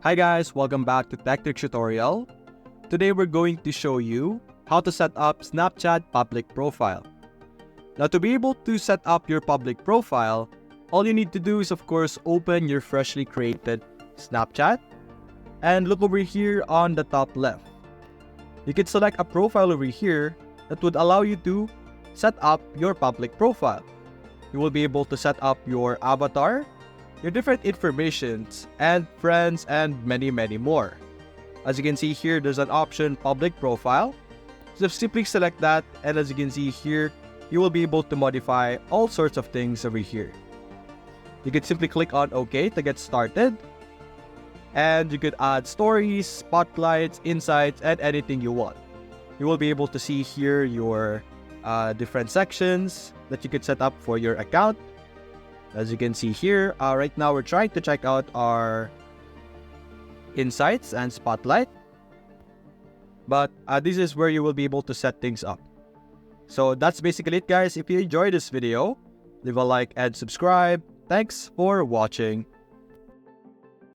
Hi guys, welcome back to Tech Trick Tutorial. Today we're going to show you how to set up Snapchat public profile. Now to be able to set up your public profile, all you need to do is of course open your freshly created Snapchat and look over here on the top left. You can select a profile over here that would allow you to set up your public profile. You will be able to set up your avatar, your different informations, and friends, and many more. As you can see here, there's an option public profile. So simply select that, and as you can see here, you will be able to modify all sorts of things over here. You could simply click on OK to get started, and you could add stories, spotlights, insights, and anything you want. You will be able to see here your different sections that you could set up for your account. As you can see here, right now we're trying to check out our insights and spotlight. But this is where you will be able to set things up. So that's basically it, guys. If you enjoyed this video, leave a like and subscribe. Thanks for watching.